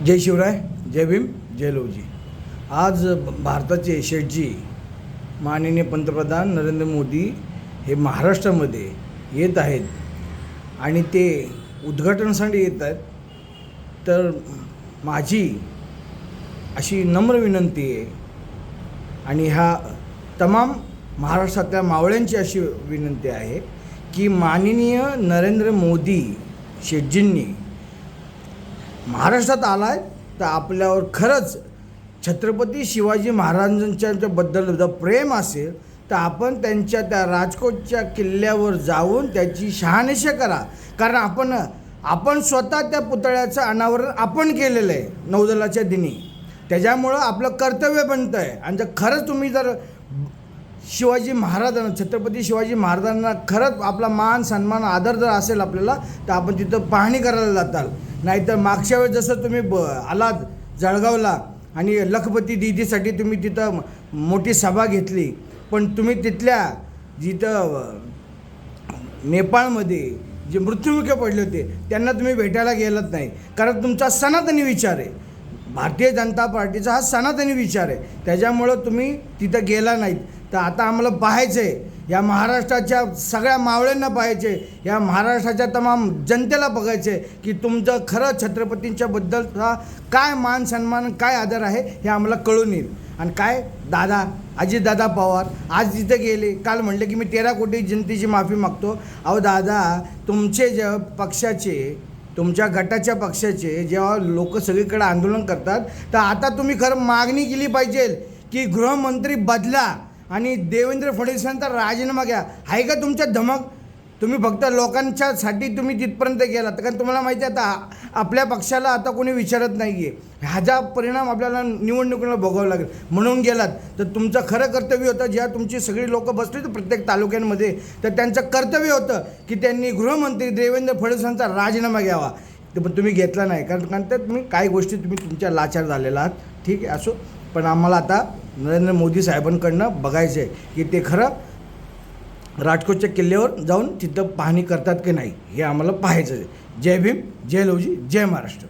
जय शिवराय, जय भीम, जय लवजी। आज भारताचे शेठजी माननीय पंतप्रधान नरेंद्र मोदी हे महाराष्ट्रामध्ये येत आहेत आणि ते उद्घाटनासाठी येत आहेत। तर माझी अशी नम्र विनंती आहे आणि ह्या तमाम महाराष्ट्रातल्या मावळ्यांची अशी विनंती आहे की माननीय नरेंद्र मोदी शेठजींनी महाराष्ट्रात आलाय तर आपल्यावर खरंच छत्रपती शिवाजी महाराजांच्या बद्दल जर प्रेम असेल तर आपण त्यांच्या त्या राजकोटच्या किल्ल्यावर जाऊन त्याची शहानिशा करा। कारण आपण स्वतः त्या पुतळ्याचं अनावरण आपण केलेलं आहे नौदलाच्या दिनी। त्याच्यामुळं आपलं कर्तव्य बनतं आहे आणि जर खरंच तुम्ही जर शिवाजी महाराजांना छत्रपती शिवाजी महाराजांना खरंच आपला मान सन्मान आदर जर असेल आपल्याला तर आपण तिथं पाहणी करायला जाताल। नाहीतर मागच्या वेळेस जसं तुम्ही आलात जळगावला आणि लखपती दीदीसाठी तुम्ही तिथं मोठी सभा घेतली, पण तुम्ही तिथल्या जिथं नेपाळमध्ये जे मृत्युमुखी पडले होते त्यांना तुम्ही भेटायला गेलात नाही। कारण तुमचा सनातनी विचार आहे, भारतीय जनता पार्टीचा हा सनातनी विचार आहे, त्याच्यामुळं तुम्ही तिथं गेला नाहीत। तर आता आम्हाला पाहायचं आहे, या महाराष्ट्राच्या सगळ्या मावळ्यांना पाहायचे, या महाराष्ट्राच्या तमाम जनतेला बघायचं आहे की तुमचं खरं छत्रपतींच्याबद्दलचा काय मान सन्मान काय आदर आहे हे आम्हाला कळून येईल। आणि काय दादा अजितदादा पवार आज तिथे गेले, काल म्हणले की मी 13 कोटी जनतेची माफी मागतो। अहो दादा, तुमचे जे पक्षाचे तुमच्या गटाच्या पक्षाचे जेव्हा लोक सगळीकडे आंदोलन करतात तर आता तुम्ही खरं मागणी केली पाहिजे की गृहमंत्री बदला आणि देवेंद्र फडणवीसांचा राजीनामा घ्या। आहे का तुमच्या धमक? तुम्ही फक्त लोकांच्यासाठी तुम्ही तिथपर्यंत गेलात कारण तुम्हाला माहिती आहे आता आपल्या पक्षाला आता कोणी विचारत नाही आहे, ह्याचा परिणाम आपल्याला निवडणुकीला भोगावं लागेल म्हणून गेलात। तर तुमचं खरं कर्तव्य होतं, जेव्हा तुमची सगळी लोकं बसली तर प्रत्येक तालुक्यांमध्ये तर त्यांचं कर्तव्य होतं की त्यांनी गृहमंत्री देवेंद्र फडणवीसांचा राजीनामा घ्यावा, पण तुम्ही घेतला नाही। कारण तर तुम्ही काही गोष्टी तुम्ही तुमच्या लाचार झालेला आहात, ठीक आहे असो, पण आम्हाला आता नरेंद्र मोदी साहेबांकडनं बघायचं आहे की ते खरं राजकोटच्या किल्ल्यावर जाऊन तिथं पाहणी करतात की नाही हे आम्हाला पाहायचं आहे। जय भीम, जय लवजी, जय महाराष्ट्र।